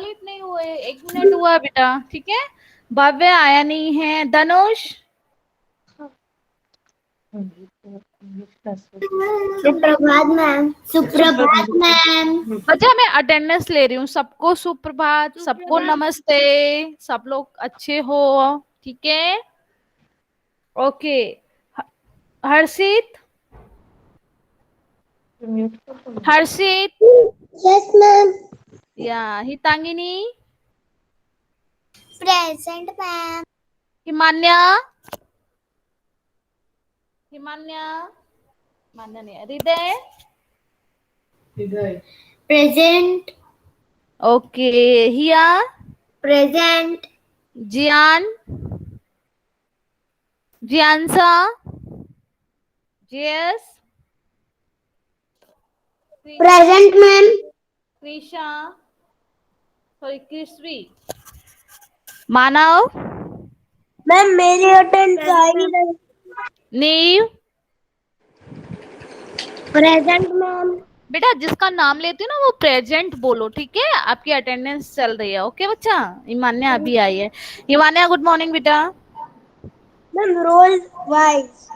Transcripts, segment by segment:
Late नहीं हुए, 1 minute हुआ बेटा, ठीक है। भव्य आया नहीं है। धनुष, सुप्रभात मैम। सुप्रभात मैम। बच्चा मैं अटेंडेंस ले रही हूँ। सबको सुप्रभात, सबको नमस्ते, सब लोग अच्छे हो, ठीक है। ओके, हर्षित, हर्षित, यस मैम। या हितांगिनी, प्रेजेंट मैम। हिमान्या, हिमान्या, हिमान्या नहीं है। Hriday, present. Okay. Hiya, present. Jiyan, Jiyansa, JS, present ma'am. Krisha, sorry Krishvi, Manav, ma'am मेरी अटेंडेंस आई नहीं। Neev, present ma'am. बेटा जिसका नाम लेती हो ना वो प्रेजेंट बोलो, ठीक है। आपकी अटेंडेंस चल रही है, ओके बच्चा। हिमान्या अभी आई है। हिमान्या गुड मॉर्निंग बेटा। Ma'am roll wise.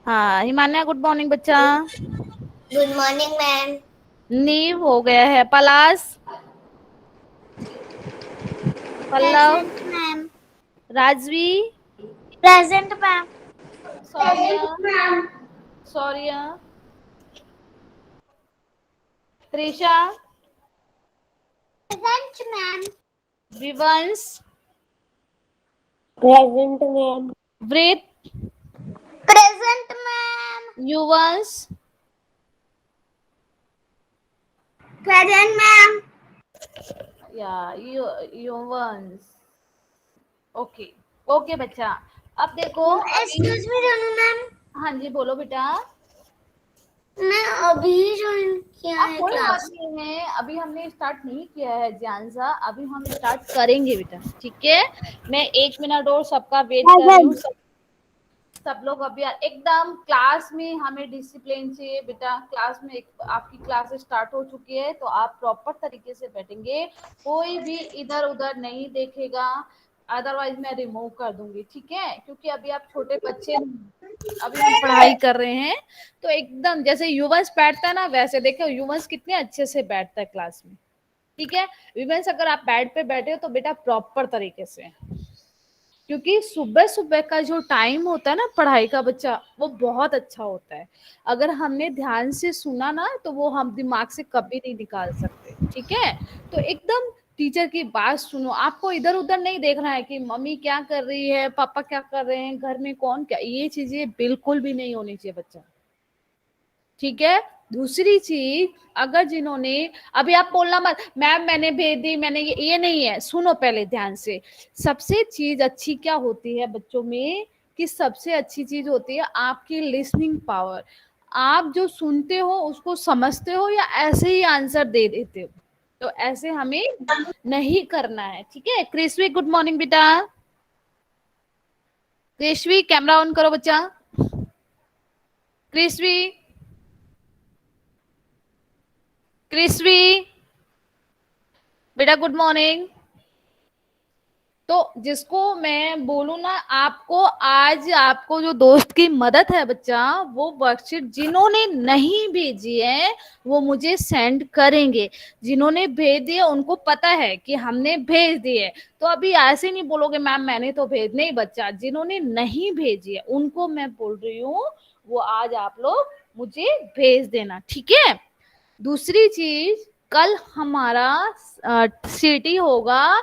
हाँ हिमान्या गुड मॉर्निंग बच्चा। Good morning ma'am. नीव हो गया है। Palash, Pallav, present ma'am. Rajvi, present ma'am. Saurya, Saurya, Trisha, present ma'am. Vivansh, present ma'am. Vrit, present ma'am. Yuvansh, present ma'am. या युवंश, ओके। ओके बच्चा, अब देखो अभी। एक्सक्यूज मी जानू मैम। हाँ जी बोलो बेटा। मैं अभी ज्वाइन किया अब है कोई बात क्लास। नहीं है, अभी हमने स्टार्ट नहीं किया है ज्ञानसा, अभी हम स्टार्ट करेंगे बेटा, ठीक है। मैं 1 मिनट और सबका वेट कर रही हूँ। सब लोग अभी एकदम क्लास में, हमें डिसिप्लिन चाहिए बेटा। क्लास में आपकी क्लास स्टार्ट हो चुकी है तो आप प्रॉपर तरीके से बैठेंगे, कोई भी इधर उधर नहीं देखेगा, अदरवाइज मैं रिमूव कर दूंगी, ठीक है। क्योंकि अभी आप छोटे बच्चे, अभी हम पढ़ाई कर रहे हैं, तो एकदम जैसे ह्यूमंस बैठता है ना, वैसे देखो ह्यूमंस कितने अच्छे से बैठता है क्लास में, ठीक है। ह्यूमंस अगर आप बेड पे बैठे हो तो बेटा प्रॉपर तरीके से, क्योंकि सुबह सुबह का जो टाइम होता है ना पढ़ाई का बच्चा, वो बहुत अच्छा होता है। अगर हमने ध्यान से सुना ना तो वो हम दिमाग से कभी नहीं निकाल सकते, ठीक है। तो एकदम टीचर की बात सुनो, आपको इधर उधर नहीं देखना है कि मम्मी क्या कर रही है, पापा क्या कर रहे हैं, घर में कौन क्या, ये चीजें बिल्कुल भी नहीं होनी चाहिए बच्चा, ठीक है। दूसरी चीज, अगर जिन्होंने, अभी आप बोलना मत मैम मैंने भेज दी, मैंने ये नहीं है, सुनो पहले ध्यान से। सबसे चीज अच्छी क्या होती है बच्चों में, कि सबसे अच्छी चीज होती है आपकी लिसनिंग पावर। आप जो सुनते हो उसको समझते हो या ऐसे ही आंसर दे देते हो, तो ऐसे हमें नहीं करना है, ठीक है। क्रिस्वी गुड मॉर्निंग बेटा। क्रिस्वी कैमरा ऑन करो बच्चा। क्रिस्वी, क्रिस्वी बेटा गुड मॉर्निंग। तो जिसको मैं बोलूं ना, आपको आज आपको जो दोस्त की मदद है बच्चा, वो वर्कशीट जिन्होंने नहीं भेजी है वो मुझे सेंड करेंगे, जिन्होंने भेज दिए उनको पता है कि हमने भेज दिए। तो अभी ऐसे नहीं बोलोगे मैम मैंने तो भेज नहीं, बच्चा जिन्होंने नहीं भेजी है उनको मैं बोल रही हूँ वो आज आप लोग मुझे भेज देना, ठीक है। दूसरी चीज, कल हमारा सीटी होगा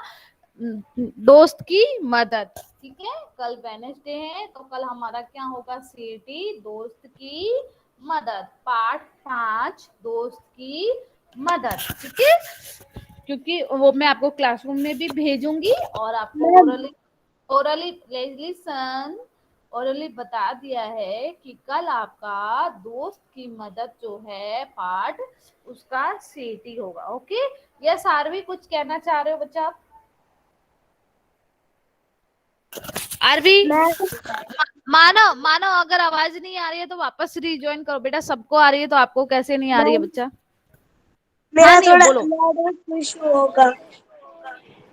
दोस्त की मदद, ठीक है। कल वेडनेसडे है तो कल हमारा क्या होगा, सीटी दोस्त की मदद, पार्ट 5 दोस्त की मदद, ठीक है। क्योंकि वो मैं आपको क्लासरूम में भी भेजूंगी और आपको ओरली, ओरली लिसन, ओरली बता दिया है कि कल आपका दोस्त की मदद जो है पार्ट, उसका सीटी होगा, ओके। यस आरवी कुछ कहना चाह रहे हो बच्चा? आरवी, मानो मानो अगर आवाज नहीं आ रही है तो वापस रिज्वाइन करो बेटा, सबको आ रही है तो आपको कैसे नहीं आ रही है बच्चा? मेरा हाँ नहीं थोड़ा बोलो। नेटवर्क इशू होगा।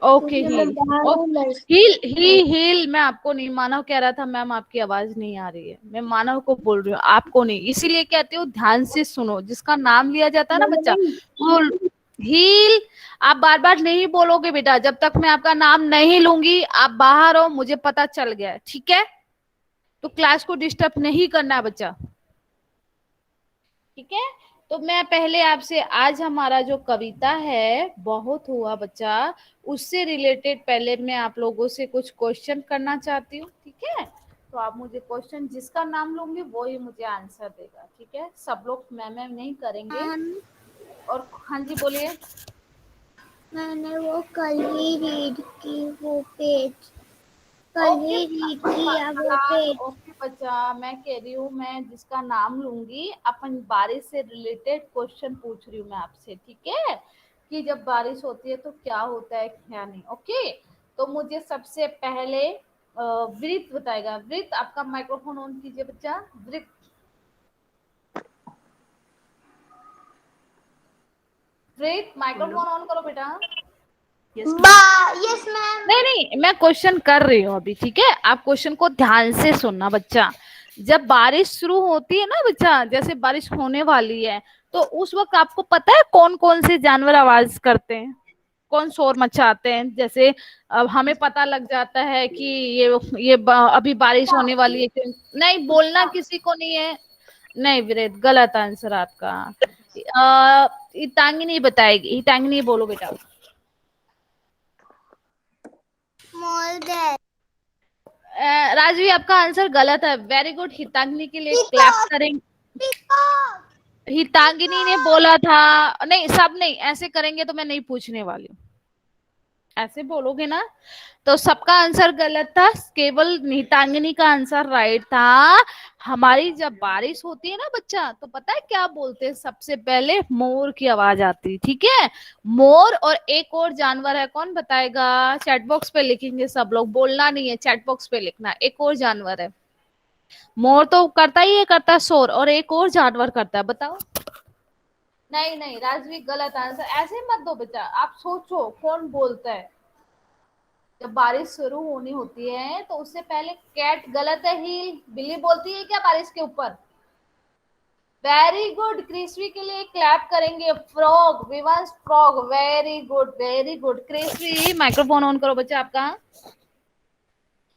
ओके हील, मैं हील ही हील। मैं आपको नहीं, मानव कह रहा था मैम आपकी आवाज नहीं आ रही है, मैं मानव को बोल रही हूँ, आपको नहीं। इसीलिए कहती हूँ ध्यान से सुनो, जिसका नाम लिया जाता है ना बच्चा वो हील। आप बार बार नहीं बोलोगे बेटा, जब तक मैं आपका नाम नहीं लूंगी। आप बाहर हो, मुझे पता चल गया, ठीक है? तो क्लास को डिस्टर्ब नहीं करना बच्चा, ठीक है? तो मैं पहले आपसे, आज हमारा जो कविता है बहुत हुआ बच्चा, उससे रिलेटेड पहले मैं आप लोगों से कुछ क्वेश्चन करना चाहती हूँ, ठीक है? तो आप मुझे क्वेश्चन, जिसका नाम लूंगी वो ही मुझे आंसर देगा, ठीक है? सब लोग मैम नहीं करेंगे। और हाँ जी बोलिए। मैंने वो कल ही रीड की, वो पेज कल ही रीड किया वो पेज। ओके बच्चा, मैं कह रही हूँ, मैं जिसका नाम लूंगी, अपन बारिश से रिलेटेड क्वेश्चन पूछ रही हूँ मैं आपसे, ठीक है? कि जब बारिश होती है तो क्या होता है क्या नहीं, ओके? तो मुझे सबसे पहले वृत्त बताएगा। वृत्त, आपका माइक्रोफोन ऑन कीजिए बच्चा। वृत्त, वृत्त माइक्रोफोन ऑन करो बेटा। Yes ma'am. नहीं नहीं, मैं क्वेश्चन कर रही हूँ अभी, ठीक है? आप क्वेश्चन को ध्यान से सुनना बच्चा। जब बारिश शुरू होती है ना बच्चा, जैसे बारिश होने वाली है, तो उस वक्त आपको पता है कौन कौन से जानवर आवाज करते हैं, कौन शोर मचाते हैं? जैसे अब हमें पता लग जाता है कि अभी बारिश होने वाली है। नहीं बोलना किसी को नहीं है। नहीं वीरेद, गलत आंसर आपका। हितांगिनी बताएगी। हितांगिनी बोलो बेटा। मोर राजवी, आपका आंसर गलत है। वेरी गुड, हितांगिनी के लिए क्लैप करेंगे। हितांगिनी ने बोला था। नहीं, सब नहीं ऐसे करेंगे तो मैं नहीं पूछने वाली हूँ। ऐसे बोलोगे ना तो सबका आंसर गलत था, केवल हितांगिनी का आंसर राइट था। हमारी जब बारिश होती है ना बच्चा, तो पता है क्या बोलते हैं? सबसे पहले मोर की आवाज आती, ठीक है? मोर, और एक और जानवर है, कौन बताएगा? चैट बॉक्स पे लिखेंगे सब लोग, बोलना नहीं है, चैट बॉक्स पे लिखना। एक और जानवर है, मोर तो करता ही है, करता शोर, और एक और जानवर करता है, बताओ। नहीं नहीं राजवी, गलत आंसर। ऐसे मत दो बच्चा, आप सोचो कौन बोलता है जब बारिश शुरू होनी होती है तो उससे पहले। कैट गलत है, हील। बिल्ली बोलती है क्या बारिश के ऊपर? वेरी गुड, क्रिस्वी के लिए क्लैप करेंगे। Frog, Vivansh frog, very good very good. Krisvi microphone on करो बच्चा आपका।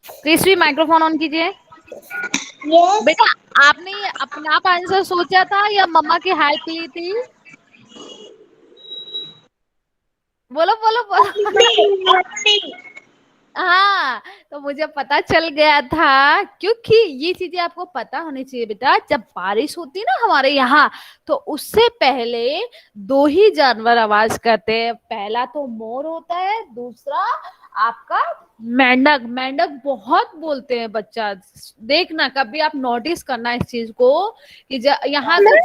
क्रिस्वी माइक्रोफोन ऑन कीजिए। यस। बेटा, आपने अपना आप आंसर सोचा था या मम्मा की हेल्प ली थी? बोलो बोलो बोलो। हाँ, तो मुझे पता चल गया था, क्योंकि ये चीजें आपको पता होनी चाहिए बेटा। जब बारिश होती है ना हमारे यहाँ, तो उससे पहले दो ही जानवर आवाज करते हैं। पहला तो मोर होता है, दूसरा आपका मेंढक। मेंढक बहुत बोलते हैं बच्चा, देखना कभी आप नोटिस करना इस चीज को कि यहाँ तो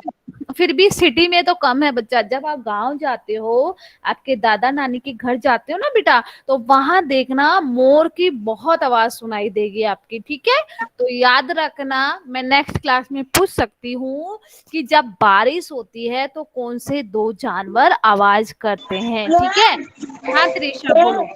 फिर भी सिटी में तो कम है बच्चा। जब आप गांव जाते हो, आपके दादा नानी के घर जाते हो ना बेटा, तो वहां देखना मोर की बहुत आवाज सुनाई देगी आपकी, ठीक है? तो याद रखना, मैं नेक्स्ट क्लास में पूछ सकती हूँ कि जब बारिश होती है तो कौन से दो जानवर आवाज करते हैं, ठीक है? हाँ त्रिशा बोलो।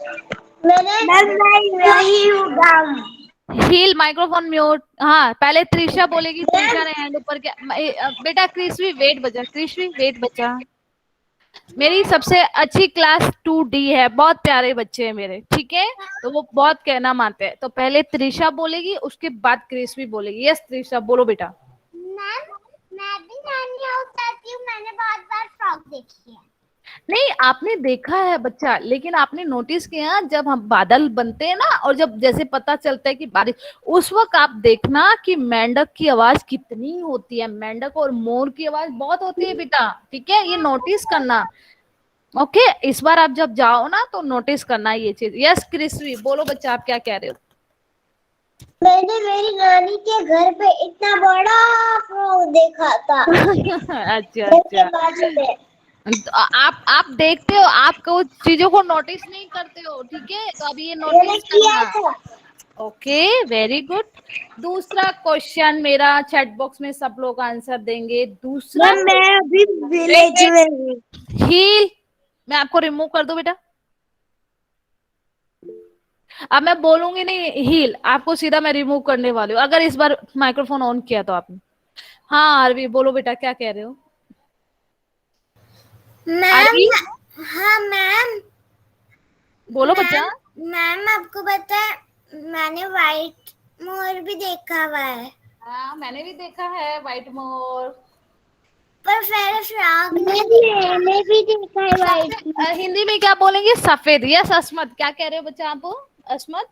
हील माइक्रोफोन म्यूट। हाँ, पहले त्रिशा बोलेगी, त्रिशा ने हैंड ऊपर किया। बेटा क्रिस्वी वेट बचा, क्रिस्वी वेट बचा। मेरी सबसे अच्छी क्लास 2D है, बहुत प्यारे बच्चे हैं मेरे, ठीक है? तो वो बहुत कहना मानते हैं। तो पहले त्रिशा बोलेगी, उसके बाद क्रिस्वी बोलेगी। यस त्रिशा बोलो बेटा। मैम, मैं भी नानी हाउस जाती हूँ, मैंने बहुत बार फ्रॉक देखी है। नहीं, आपने देखा है बच्चा, लेकिन आपने नोटिस किया जब हम बादल बनते हैं ना, और जब जैसे पता चलता है कि बारिश, उस वक्त आप देखना कि मेंढक की आवाज कितनी होती है। मेंढक और मोर की आवाज बहुत होती है बेटा, ठीक है? ये नोटिस करना। ओके, इस बार आप जब जाओ ना तो नोटिस करना ये चीज। यस क्रिस्वी बोलो बच्चा, आप क्या कह रहे हो? मैंने मेरी नानी के घर पे इतना बड़ा फ्रॉक देखा था। अच्छा अच्छा। तो आप देखते हो, आप कुछ चीजों को नोटिस नहीं करते हो, ठीक है? तो अभी ये मैंने नोटिस किया करना। था। Okay, very good. दूसरा क्वेश्चन मेरा, चैट बॉक्स में सब लोग आंसर देंगे। दूसरा मैं अभी विलेज में हूँ। हील, मैं आपको रिमूव कर दूं बेटा? अब मैं बोलूंगी नहीं हील, आपको सीधा मैं रिमूव करने वाली हूँ अगर इस बार माइक्रोफोन ऑन किया तो आपने। हाँ आरवी बोलो बेटा, क्या कह रहे हो मैम। आरवी? हाँ मैम। बोलो बच्चा। मैम मैम आपको पता है, मैंने व्हाइट मोर भी देखा हुआ है। हाँ मैंने भी देखा है व्हाइट मोर। पर मैंने फ्रॉग नहीं देखा। मैंने भी देखा है व्हाइट। हिंदी में क्या बोलेंगे? सफेद। यस अस्मत, क्या कह रहे हो बच्चा आप? अस्मत?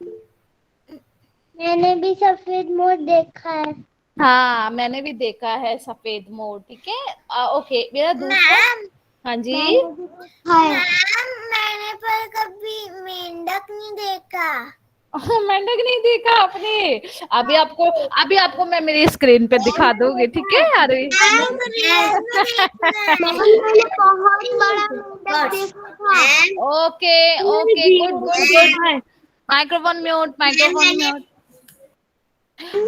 मैंने भी सफेद मोर देखा है। हाँ मैंने भी देखा है सफेद मोर। ठीक है ओके मेरा दूसरा। मैम हाँ जी। मैम मैंने पर कभी मेंढक नहीं देखा। मेंढक नहीं देखा आपने? अभी आपको, अभी आपको मैं मेरी स्क्रीन पे दिखा दूंगी, ठीक है आरवी? मैंने बहुत बड़ा मेंढक देखा था। Okay okay good good good. Microphone mute, microphone mute,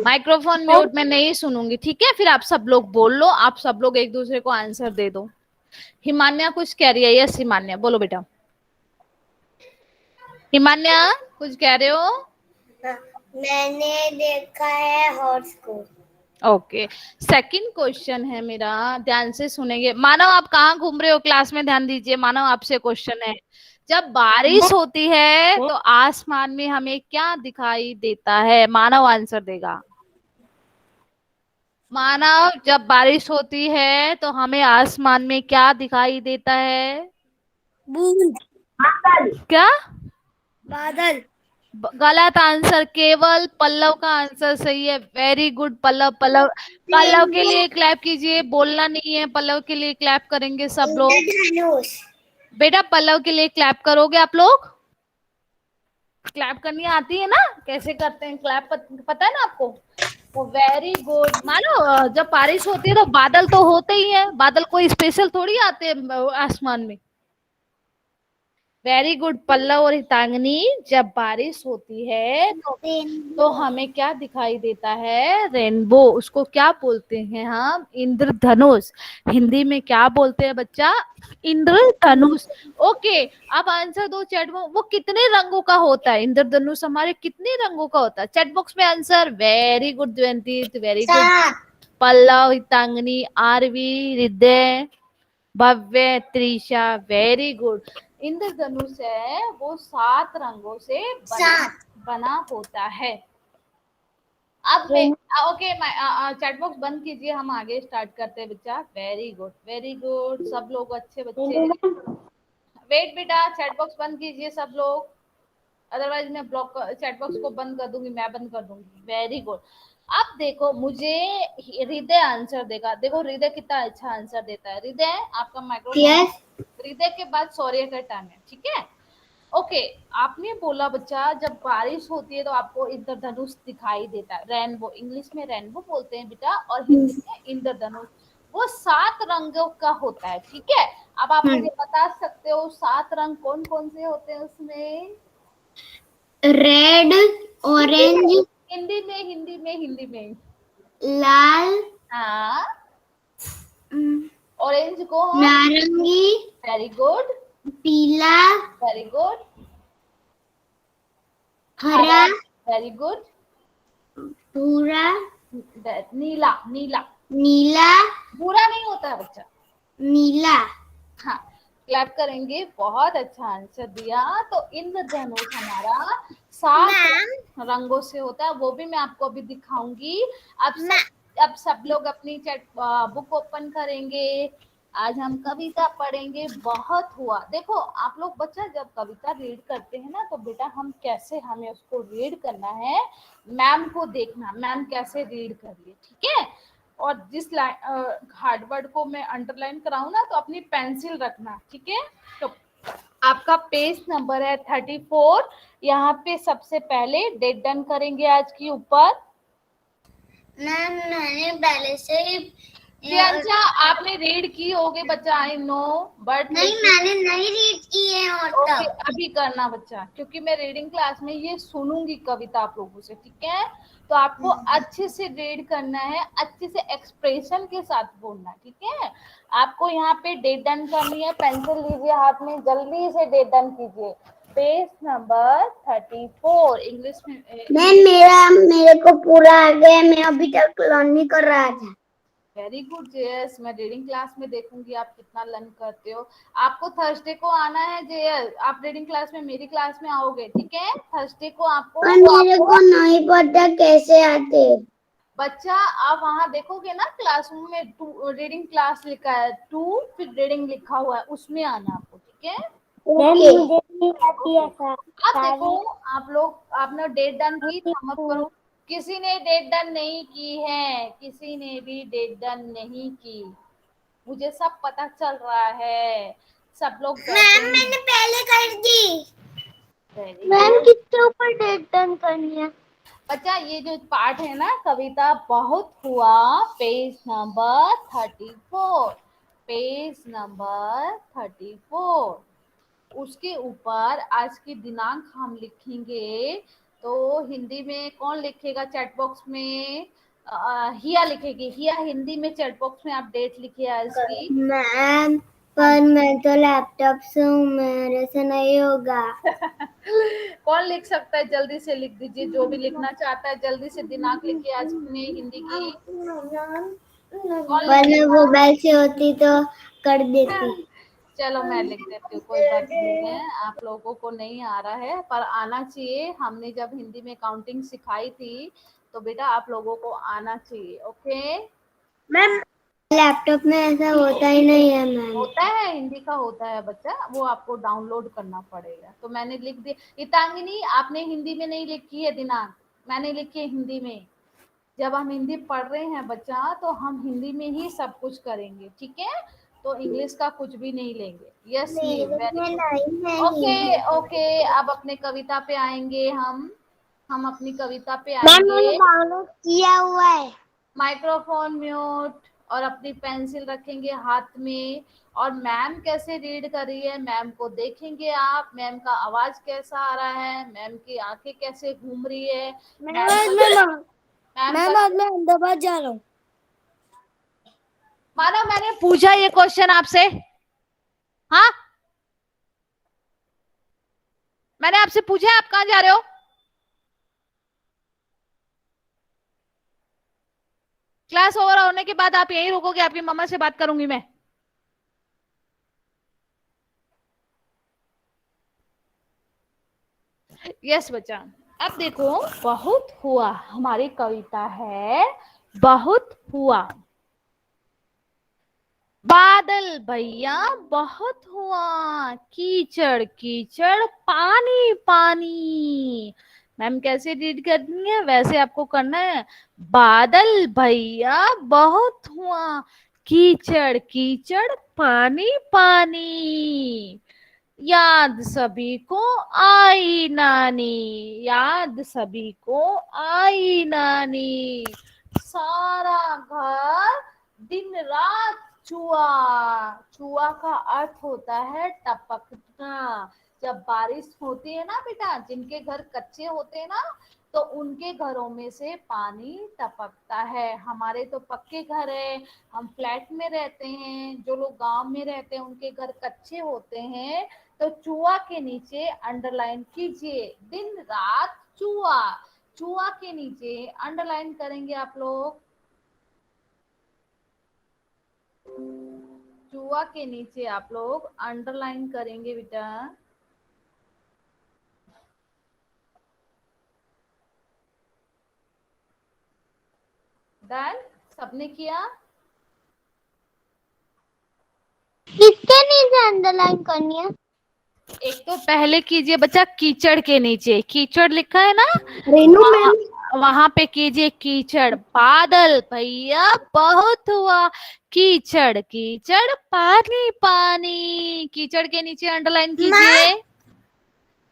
microphone mute. मैं नहीं सुनूंगी, ठीक है? फिर आप सब लोग बोल लो, आप सब लोग एक दूसरे को आंसर दे दो। हिमान्या कुछ कह रही है? यस हिमान्या बोलो बेटा। हिमान्या कुछ कह रहे हो? मैंने देखा है हॉर्स को। ओके सेकंड क्वेश्चन है मेरा, ध्यान से सुनेंगे। मानव आप कहाँ घूम रहे हो? क्लास में ध्यान दीजिए। मानव आपसे क्वेश्चन है, जब बारिश होती है तो आसमान में हमें क्या दिखाई देता है? मानव आंसर देगा। मानव जब बारिश होती है तो हमें आसमान में क्या दिखाई देता है? बूंद। क्या? बादल। गलत आंसर, केवल पल्लव का आंसर सही है। Very good Pallav. पल्लव, पल्लव के लिए क्लैप कीजिए। बोलना नहीं है, पल्लव के लिए क्लैप करेंगे सब लोग। इंद्रधनुष। बेटा पल्लव के लिए क्लैप करोगे आप लोग? क्लैप करनी आती है ना? कैसे करते हैं क्लैप, पता है ना आपको? वो वेरी गुड। मानो जब बारिश होती है तो बादल तो होते ही है, बादल कोई स्पेशल थोड़ी आते हैं आसमान में। वेरी गुड पल्लव और हितांगनी, जब बारिश होती है तो हमें क्या दिखाई देता है? रेनबो। उसको क्या बोलते हैं हम? इंद्रधनुष। हिंदी में क्या बोलते हैं बच्चा? इंद्रधनुष। ओके अब आंसर दो चैट बॉक्स, वो कितने रंगों का होता है इंद्रधनुष? हमारे कितने रंगों का होता है? चैट बॉक्स में आंसर। वेरी गुड जयंती, वेरी गुड। पल्लव, हितांगनी, आरवी, हृदय, भव्य, त्रिशा, वेरी गुड। इंद्रधनुष है वो 7 रंगों से बना होता है। अब मैं ओके चैट बॉक्स बंद कीजिए, हम आगे स्टार्ट करते हैं बच्चा। वेरी गुड वेरी गुड, सब लोग अच्छे बच्चे। वेट बेटा, चैट बॉक्स बंद कीजिए सब लोग, अदरवाइज मैं ब्लॉक चैट बॉक्स को बंद कर दूंगी, मैं बंद कर दूंगी। Very good. अब देखो मुझे हृदय आंसर देगा। देखो हृदय कितना अच्छा आंसर देता है। हृदय आपका माइक्रोफोन। हृदय के बाद सौर्य का टर्न है, ठीक है? ओके आपने बोला बच्चा जब बारिश होती है तो आपको इंद्रधनुष दिखाई देता है। रेनबो, इंग्लिश में रेनबो बोलते हैं बेटा, और हिंदी में इंद्रधनुष। वो 7 रंगों का होता है, ठीक है? अब आप मुझे बता सकते हो 7 रंग कौन कौन से होते हैं उसमें? रेड, ऑरेंज, हिंदी में, हिंदी में, हिंदी में। लाल, हाँ ऑरेंज को हम नारंगी, वेरी गुड, पीला, वेरी गुड, हरा, वेरी गुड, भूरा, नीला, नीला। नीला, भूरा नहीं होता है बच्चा। नीला। हाँ क्लैप करेंगे, बहुत अच्छा आंसर दिया। तो इंद्रधनुष हमारा 7 रंगों से होता है, वो भी मैं आपको अभी दिखाऊंगी। अब सब लोग अपनी चैट बुक ओपन करेंगे। आज हम कविता पढ़ेंगे। बहुत हुआ। देखो आप लोग बच्चा जब कविता रीड करते हैं ना तो बेटा हम कैसे, हमें उसको रीड करना है, मैम को देखना मैम कैसे रीड कर रही है, ठीक है? और जिस हार्ड वर्ड को मैं अंडरलाइन कराऊं ना तो अपनी पेंसिल रखना, ठीक है? तो आपका पेज नंबर है 34। यहाँ पे सबसे पहले डेट डन करेंगे आज की ऊपर। मैम मैंने पहले से ही प्रियंका आपने रीड की होगी बच्चा, आई नो, बट नहीं मैंने नहीं रीड की है। और ओके अभी करना बच्चा, क्योंकि मैं रीडिंग क्लास में ये सुनूंगी कविता आप लोगों से, ठीक है? तो आपको अच्छे से रीड करना है, अच्छे से एक्सप्रेशन के साथ बोलना, ठीक है? आपको यहाँ पे डेट डन करनी है। पेंसिल लीजिए हाथ में, जल्दी से डेट डन कीजिए। पेज नंबर 34 इंग्लिश में। मैम मेरे को पूरा आ गया, मैं अभी तक लर्न नहीं कर रहा था। वेरी गुड जेएस, मैं रीडिंग क्लास में देखूंगी आप कितना लर्न करते हो। आपको थर्सडे को आना है जेएस, आप रीडिंग क्लास में मेरी क्लास में आओगे, ठीक है? थर्सडे को आपको। और मेरे को नहीं पता कैसे आते। बच्चा आप वहां देखोगे ना क्लासरूम में टू रीडिंग क्लास लिखा है, टू फिर रीडिंग लिखा हुआ है, उसमें आना आपको, ठीक है? ओके मुझे नहीं आती है सर। आप देखो, आप लोग आपने डेट डन की, थंब अप करो। किसी ने डेट डन नहीं की है, किसी ने भी डेट डन नहीं की, मुझे सब पता चल रहा है। सब लोग बैठे मैम मैंने पहले कर दी। Very ma'am good. किसके ऊपर डेट डन करनी है? बच्चा ये जो पार्ट है ना, कविता बहुत हुआ, पेज नंबर 34, पेज नंबर 34, उसके ऊपर आज की दिनांक हम लिखेंगे। तो हिंदी में कौन लिखेगा चैट बॉक्स में? हिया लिखेगी। हिया हिंदी में चैट बॉक्स में आप डेट लिखिए आज की। मैम पर मैं तो लैपटॉप से हूँ, मेरे से नहीं होगा। कौन लिख सकता है? जल्दी से लिख दीजिए, जो भी लिखना चाहता है जल्दी से दिनांक लिखिए आज में हिंदी की। कौन पर मैं लिखेगा? मोबाइल से होती तो कर देती। चलो मैं लिख देती हूँ, कोई बात नहीं है। आप लोगों को नहीं आ रहा है पर आना चाहिए। हमने जब हिंदी में काउंटिंग सिखाई थी तो बेटा आप लोगों को आना चाहिए, ओके? मैम लैपटॉप में ऐसा होता ही नहीं है मैम। होता है, हिंदी का होता है बच्चा, वो आपको डाउनलोड करना पड़ेगा। तो मैंने लिख दिया। हितांगिनी आपने हिंदी में नहीं लिखी है दिनांक, मैंने लिखी है हिंदी में। जब हम हिंदी पढ़ रहे हैं बच्चा तो हम हिंदी में ही सब कुछ करेंगे, ठीक है? तो इंग्लिश का कुछ भी नहीं लेंगे। यस नीव, वेरी गुड। ओके ओके, अब अपने कविता पे आएंगे हम अपनी कविता पे मैम मैंने आएंगे। डाउनलोड किया हुआ है। माइक्रोफोन म्यूट और अपनी पेंसिल रखेंगे हाथ में। और मैम कैसे रीड कर रही है मैम को देखेंगे आप, मैम का आवाज कैसा आ रहा है, मैम की आंखें कैसे घूम रही है। मैम मैं का अहमदाबाद जा रहा हूँ। मानो मैंने पूछा ये क्वेश्चन आपसे, हाँ मैंने आपसे पूछा आप कहाँ जा रहे हो? क्लास ओवर होने के बाद आप यहीं रुकोगे, आपकी मम्मा से बात करूंगी मैं। यस बच्चा, अब देखो, बहुत हुआ हमारी कविता है। बहुत हुआ, बादल भैया बहुत हुआ, कीचड़ कीचड़ पानी पानी। मैम कैसे रीड करनी है वैसे आपको करना है। बादल भैया बहुत हुआ, कीचड़ कीचड़ पानी पानी। याद सभी को आई नानी, याद सभी को आई नानी। सारा घर दिन रात चुआ, चुआ का अर्थ होता है टपकना। जब बारिश होती है ना बेटा, जिनके घर कच्चे होते हैं ना तो उनके घरों में से पानी टपकता है। हमारे तो पक्के घर है, हम फ्लैट में रहते हैं। जो लोग गांव में रहते हैं उनके घर कच्चे होते हैं। तो चुआ के नीचे अंडरलाइन कीजिए, दिन रात चुआ। चुआ के नीचे अंडरलाइन करेंगे आप लोग, चुआ के नीचे आप लोग अंडरलाइन करेंगे बेटा। डन, सबने किया? किसके नीचे अंडरलाइन करनी है? एक तो पहले कीजिए बच्चा कीचड़ के नीचे, कीचड़ लिखा है ना, रेनू मैम वहां पे कीजिए कीचड़। बादल भैया बहुत हुआ, कीचड़ कीचड़ पानी पानी। कीचड़ के नीचे अंडरलाइन कीजिए।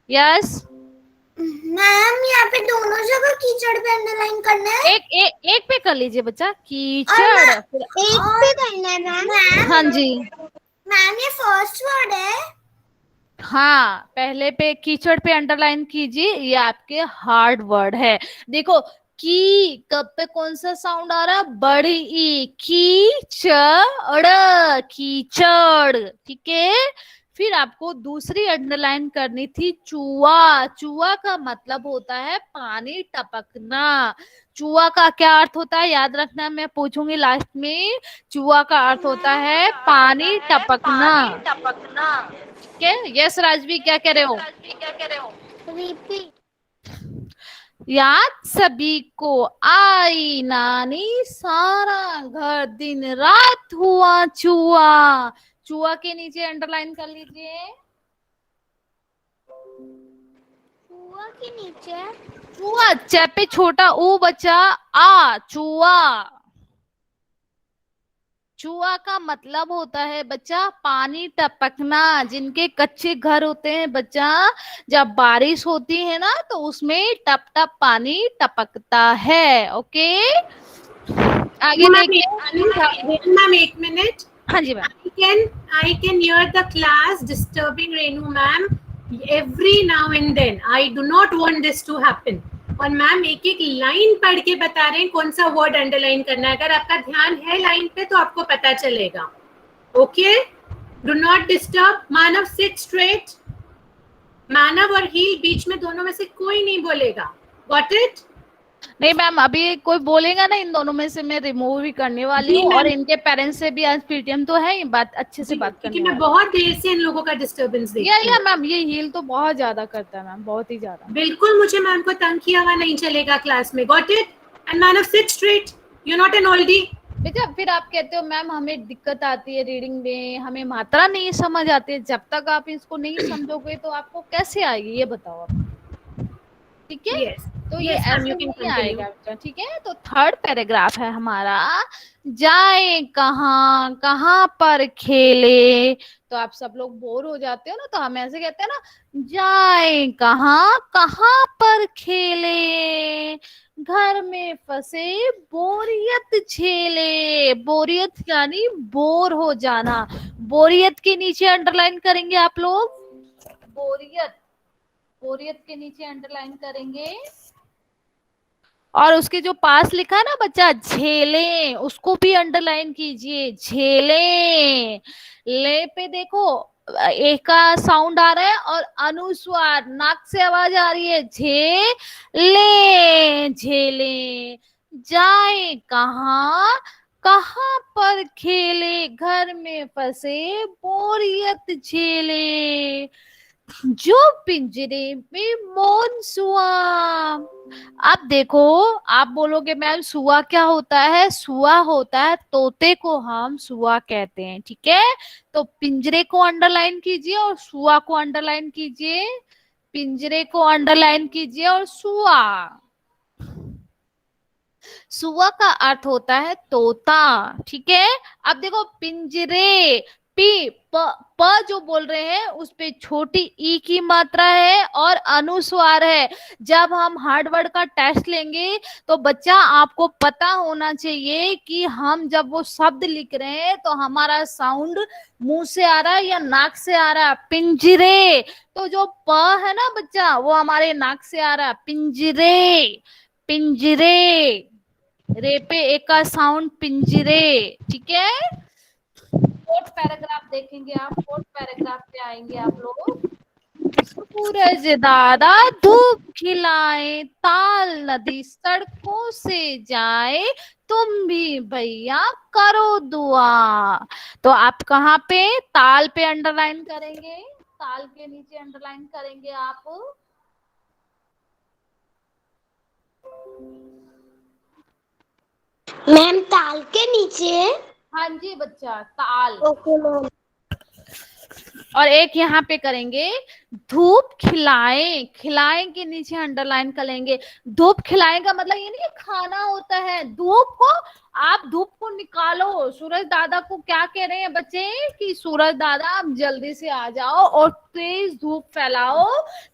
यस, मैम यहाँ पे दोनों जगह कीचड़ पे अंडरलाइन करना है। एक पे कर लीजिए बच्चा, कीचड़। एक पे करना है मैम। हाँ जी, मैम ये फर्स्ट वर्ड है। हाँ पहले पे कीचड़ पे अंडरलाइन कीजिए, ये आपके हार्ड वर्ड है। देखो की कब पे कौन सा साउंड आ रहा है? बड़ी ई, कीचड़, कीचड़, ठीक है? फिर आपको दूसरी अंडरलाइन करनी थी चुआ। चुआ का मतलब होता है पानी टपकना। चुआ का क्या अर्थ होता है याद रखना, मैं पूछूंगी लास्ट में। चुआ का अर्थ होता है पानी टपकना। ठीक है, यस राजवी क्या कह रहे हो? रिपीट। याद सभी को आई नानी, सारा घर दिन रात हुआ चुआ। चुआ के नीचे अंडरलाइन कर लीजिए। चुआ के नीचे चुआ, च पे छोटा ऊ बचा आ, चुआ। चुआ का मतलब होता है बच्चा पानी टपकना। जिनके कच्चे घर होते हैं बच्चा, जब बारिश होती है ना तो उसमें टप टप पानी टपकता है। ओके, आगे देखिए। मैम एक मिनट। हाँ जी ma'am. I can hear the class disturbing Renu ma'am every now and then. I do not want this to happen. और मैम एक एक लाइन पढ़ के बता रहे हैं कौन सा वर्ड अंडरलाइन करना है। अगर आपका ध्यान है लाइन पे तो आपको पता चलेगा। Okay, do not disturb. Manav sit straight. Manav और हील बीच में, दोनों में से कोई नहीं बोलेगा। Got it? नहीं मैम, अभी कोई बोलेगा ना इन दोनों में से मैं रिमूव भी करने वाली हूँ, और इनके पेरेंट्स से भी आज पीटीएम तो है, बात अच्छे से बात करने मैं बहुत देर से इन लोगों का डिस्टर्बेंस देख रही हूँ। मैम ये हील तो बहुत ज्यादा करता है मैम, बहुत ही ज्यादा। बिल्कुल मुझे मैम को तंग किया हुआ नहीं चलेगा क्लास में। Got it? And Manav sit straight, you not an Oldi. बेटा फिर आप कहते हो मैम हमें दिक्कत आती है रीडिंग में, हमें मात्रा नहीं समझ आती है। जब तक आप इसको नहीं समझोगे तो आपको कैसे आएगी ये बताओ आप। ठीक है, तो ये ऐसे नहीं आएगा बेटा। ठीक है, तो थर्ड पैराग्राफ है हमारा, जाए कहाँ कहाँ पर खेले। तो आप सब लोग बोर हो जाते हो ना, तो हम ऐसे कहते हैं ना, जाए कहाँ कहाँ पर खेले, घर में फंसे बोरियत झेले। बोरियत यानी बोर हो जाना। बोरियत के नीचे अंडरलाइन करेंगे आप लोग, बोरियत। बोरियत के नीचे अंडरलाइन करेंगे, और उसके जो पास लिखा है ना बच्चा झेले, उसको भी अंडरलाइन कीजिए। झेले, ले पे देखो ए का साउंड आ रहा है और अनुस्वार नाक से आवाज आ रही है। झेले, झेले। जाए कहाँ कहाँ पर खेले, घर में फंसे बोरियत झेले, जो पिंजरे में मौन सुआ। अब देखो, आप बोलोगे मैम सुआ क्या होता है? सुआ होता है तोते को हम सुआ कहते हैं। ठीक है, तो पिंजरे को अंडरलाइन कीजिए और सुआ को अंडरलाइन कीजिए। पिंजरे को अंडरलाइन कीजिए और सुआ। सुआ का अर्थ होता है तोता। ठीक है, अब देखो पिंजरे, पी प जो बोल रहे हैं उस पे छोटी ई की मात्रा है और अनुस्वार है। जब हम हार्ड वर्ड का टेस्ट लेंगे तो बच्चा आपको पता होना चाहिए कि हम जब वो शब्द लिख रहे हैं तो हमारा साउंड मुंह से आ रहा है या नाक से आ रहा है। पिंजरे, तो जो प है ना बच्चा वो हमारे नाक से आ रहा है। पिंजरे, पिंजरे। रे पे एक का साउंड पिंजरे। ठीक है, फोर्थ पैराग्राफ देखेंगे आप। फोर्थ पैराग्राफ पे आएंगे आप लोग। सूरज दादा धूप खिलाए, ताल नदी सड़कों से जाए, तुम भी भैया करो दुआ। तो आप कहाँ पे ताल पे अंडरलाइन करेंगे, ताल के नीचे अंडरलाइन करेंगे आप। मैम ताल के नीचे। हाँ जी बच्चा, ताल। Okay ma'am. और एक यहाँ पे करेंगे धूप खिलाए। खिलाए के नीचे अंडरलाइन करेंगे। धूप खिलाए का मतलब ये नहीं खाना होता है। धूप को, आप धूप को निकालो। सूरज दादा को क्या कह रहे हैं बच्चे कि सूरज दादा आप जल्दी से आ जाओ और तेज धूप फैलाओ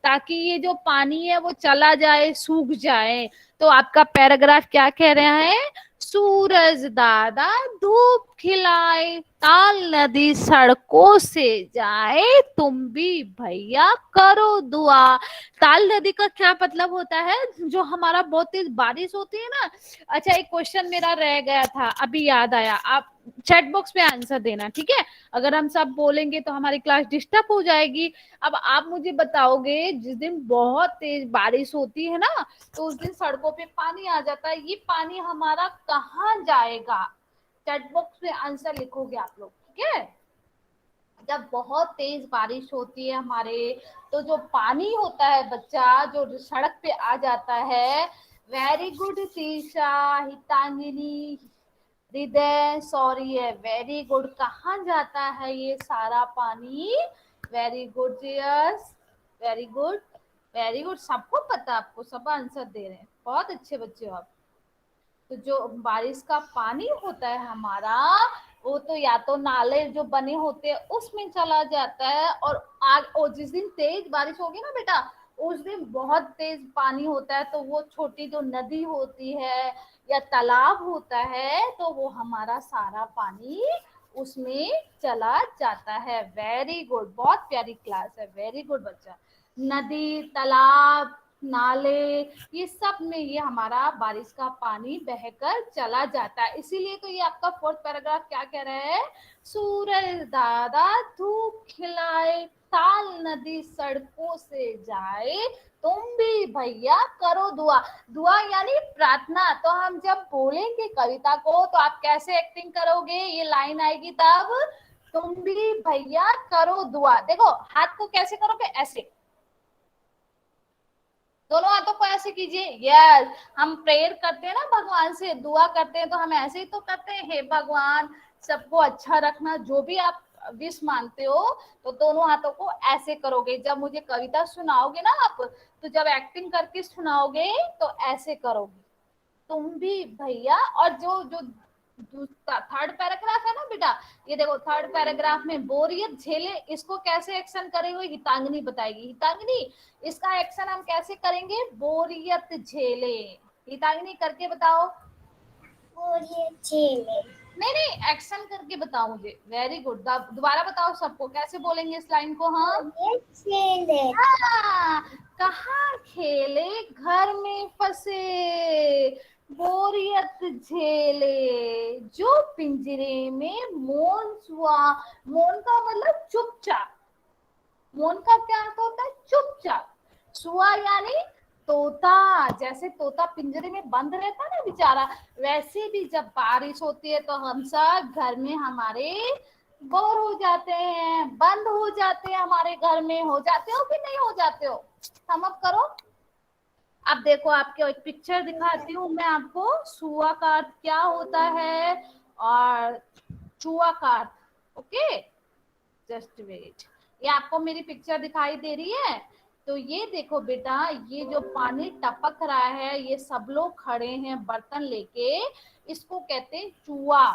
ताकि ये जो पानी है वो चला जाए, सूख जाए। तो आपका पैराग्राफ क्या कह रहा है? सूरज दादा धूप खिलाए, ताल नदी सड़कों से जाए, तुम भी भैया करो दुआ। ताल नदी का क्या मतलब होता है? जो हमारा बहुत तेज बारिश होती है ना। अच्छा, एक क्वेश्चन मेरा रह गया था, अभी याद आया, आप चैट बॉक्स में आंसर देना, ठीक है? अगर हम सब बोलेंगे तो हमारी क्लास डिस्टर्ब हो जाएगी। अब आप मुझे बताओगे, जिस दिन बहुत तेज बारिश होती है ना, तो उस दिन सड़कों पे पानी आ जाता है, ये पानी हमारा कहाँ जाएगा? चैट बॉक्स में आंसर लिखोगे आप लोग, ठीक है? जब बहुत तेज बारिश होती है हमारे, तो जो पानी होता है बच्चा, जो सड़क पे आ जाता है। वेरी गुड तीशा, हितांगिनी, हृदय, सॉरी है, वेरी गुड। कहाँ जाता है ये सारा पानी? Very good Jesus, very good, very good. सबको पता, आपको सब आंसर दे रहे हैं, बहुत अच्छे बच्चे हो आप। तो जो बारिश का पानी होता है हमारा, वो तो या तो नाले जो बने होते हैं उसमें चला जाता है, और जिस दिन तेज बारिश होगी ना बेटा, उस दिन बहुत तेज पानी होता है, तो वो छोटी जो नदी होती है या तालाब होता है, तो वो हमारा सारा पानी उसमें चला जाता है। वेरी गुड, बहुत प्यारी क्लास है, वेरी गुड बच्चा। नदी, तालाब, नाले, ये सब में ये हमारा बारिश का पानी बहकर चला जाता है। इसीलिए तो ये आपका फोर्थ पैराग्राफ क्या कह रहा है? सूरज दादा धूप खिलाए, ताल नदी सड़कों से जाए, तुम भी भैया करो दुआ। दुआ यानी प्रार्थना। तो हम जब बोलेंगे कविता को, तो आप कैसे एक्टिंग करोगे? ये लाइन आएगी तब, तुम भी भैया करो दुआ। देखो हाथ को कैसे करोगे? ऐसे, दोनों हाथों को ऐसे कीजिए। यस, हम प्रेयर करते हैं ना, भगवान से दुआ करते हैं, तो हम ऐसे ही तो करते हैं, हे भगवान सबको अच्छा रखना, जो भी आप विश मानते हो, तो दोनों हाथों को ऐसे करोगे। जब मुझे कविता सुनाओगे ना आप, तो जब एक्टिंग करके सुनाओगे तो ऐसे करोगे, तुम भी भैया। और जो जो थर्ड पैराग्राफ है ना बेटा, ये देखो थर्ड पैराग्राफ में बोरियत झेले, इसको कैसे एक्शन करेंगे हितांगिनी बताएगी। हितांगिनी, इसका एक्शन हम कैसे करेंगे? बोरियत झेले, हितांगिनी करके बताओ। बोरियत झेले, नहीं नहीं, एक्शन करके बताओ मुझे। वेरी गुड, दोबारा बताओ सबको, कैसे बोलेंगे इस लाइन को हम? बोरियत झेले। हाँ, कहाँ खेले घर में फंसे, बोरियत झेले, जो पिंजरे में मौन सुआ। मौन का मतलब चुपचाप, मौन का क्या अर्थ होता है? चुपचाप। सुआ यानी तोता, जैसे तोता पिंजरे में बंद रहता है ना बेचारा, वैसे भी जब बारिश होती है तो हम सब घर में हमारे बोर हो जाते हैं, बंद हो जाते हैं, हमारे घर में। हो जाते हो कि नहीं हो जाते हो? थम अप करो। अब देखो आपको एक पिक्चर दिखाती हूँ मैं आपको, सुआ का अर्थ क्या होता है और चूहा का अर्थ। ओके, जस्ट वेट, ये आपको मेरी पिक्चर दिखाई दे रही है? तो ये देखो बेटा, ये जो पानी टपक रहा है, ये सब लोग खड़े हैं बर्तन लेके, इसको कहते हैं चूहा।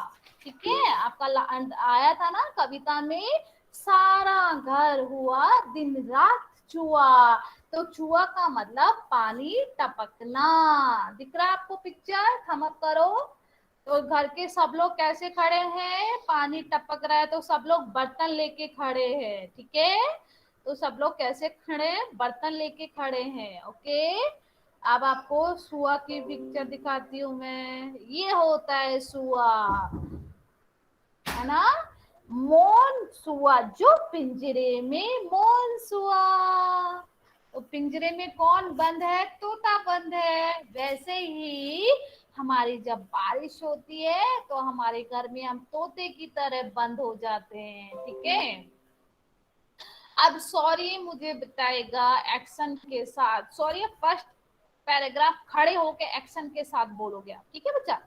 ठीक है, आपका आया था ना कविता में, सारा घर हुआ दिन रात चूहा। तो चूहा का मतलब पानी टपकना। दिख रहा है आपको पिक्चर? थम अप करो। तो घर के सब लोग कैसे खड़े हैं? पानी टपक रहा है तो सब लोग बर्तन लेके खड़े हैं, ठीक है? तो सब लोग कैसे खड़े हैं? बर्तन लेके खड़े हैं। ओके, अब आपको सुआ की पिक्चर दिखाती हूँ मैं। ये होता है सुआ, है ना? मौन सुआ, जो पिंजरे में मौन सुआ। तो पिंजरे में कौन बंद है? तोता बंद है। वैसे ही हमारी जब बारिश होती है तो हमारे घर में हम तोते की तरह बंद हो जाते हैं, ठीक है? अब सॉरी मुझे बताएगा एक्शन के साथ। सॉरी फर्स्ट पैराग्राफ खड़े होके एक्शन के साथ बोलोगे आप, ठीक है बच्चा?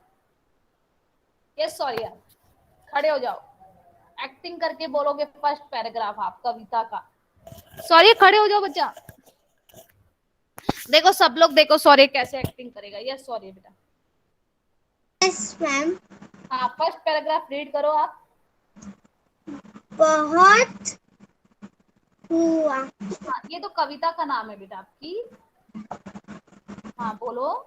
यस सॉरी, आप खड़े हो जाओ, एक्टिंग करके बोलोगे फर्स्ट पैराग्राफ आप कविता का। सॉरी खड़े हो जाओ बच्चा। देखो सब लोग देखो सॉरी कैसे एक्टिंग करेगा। यस सॉरी बेटा। Yes ma'am. हाँ, फर्स्ट पैराग्राफ रीड करो आप। बहुत हुआ। हाँ, ये तो कविता का नाम है बेटा आपकी। हाँ बोलो।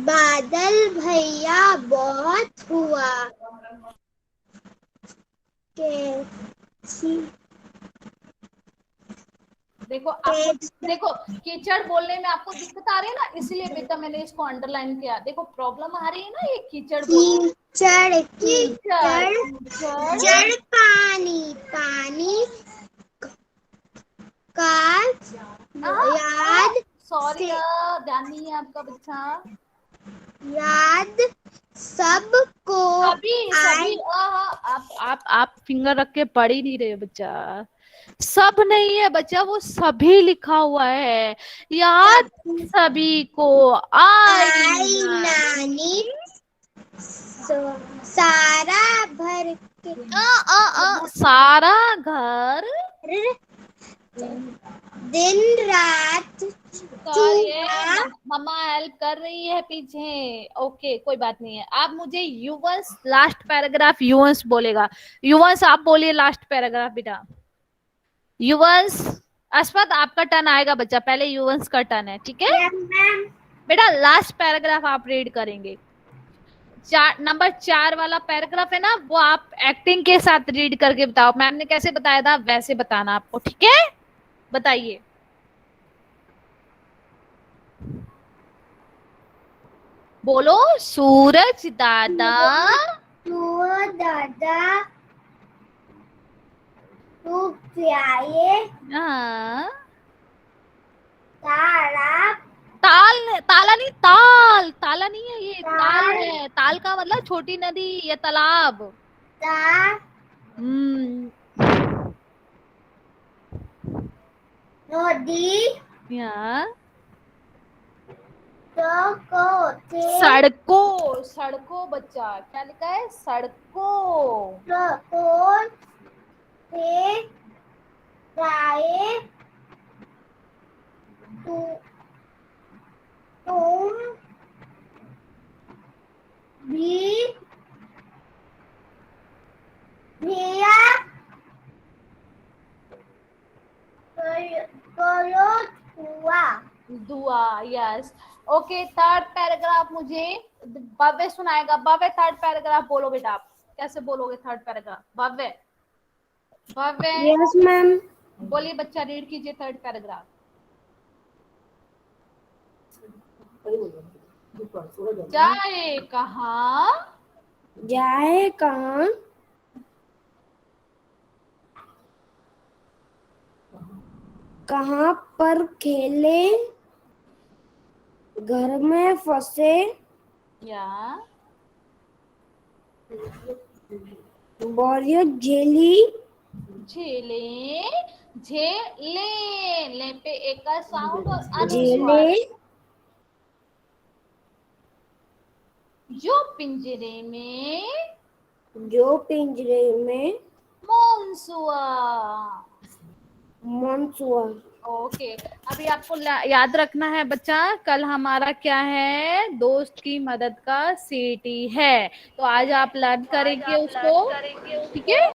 बादल भैया बहुत हुआ। कैसी देखो कीचड़ बोलने में आपको दिक्कत आ रही है ना, इसलिए बेटा मैंने इसको अंडरलाइन किया। देखो प्रॉब्लम आ रही है ना, ये कीचड़ बोलने। कीचड़ कीचड़ कीचड़ कीचड़ जड़ पानी पानी का याद सॉरी, से ध्यान नहीं है आपका बच्चा। याद सबको सभी आए। सभी आप फिंगर रख के पढ़ ही नहीं रहे बच्चा। सब नहीं है बच्चा, वो सभी लिखा हुआ है। याद सभी को आई आई नानी सारा भर के सारा घर दिन रात चूहा। मम्मा हेल्प कर रही है पीछे। ओके कोई बात नहीं है। आप मुझे युवंश लास्ट पैराग्राफ युवंश बोलेगा। युवंश आप बोलिए लास्ट पैराग्राफ बेटा। युवंश अश्वत आपका टर्न आएगा बच्चा, पहले युवंश का टर्न है, ठीक है बेटा। लास्ट पैराग्राफ आप रीड करेंगे। नंबर 4 वाला पैराग्राफ है ना, वो आप एक्टिंग के साथ रीड करके बताओ। मैम ने कैसे बताया था वैसे बताना आपको, ठीक है? बताइए। बोलो सूरज दादा दादा तू प्याये हाँ, तारा ताला नहीं, ताला नहीं है ये, ताल है। ताल का मतलब छोटी नदी या तालाब। नदी या सड़कों सड़कों बच्चा, क्या लिखा है? सड़कों से जाए तुम भी भैया करो दुआ। Yes okay. थर्ड पैराग्राफ मुझे भव्य सुनाएगा। भव्य थर्ड पैराग्राफ बोलो बेटा। आप कैसे बोलोगे थर्ड पैराग्राफ? भव्य भव्य यस मैम बोलिए बच्चा, रीड कीजिए थर्ड पैराग्राफ। जाए कहाँ कहाँ पर खेले घर में फंसे या बोरियत झेली झेले ले पे एक का साउंड और अनुस्वार। झेले जो पिंजरे में मनसुआ। ओके अभी आपको याद रखना है बच्चा, कल हमारा क्या है? दोस्त की मदद का सीटी है। तो आज आप लर्न करेंगे उसको, ठीक है?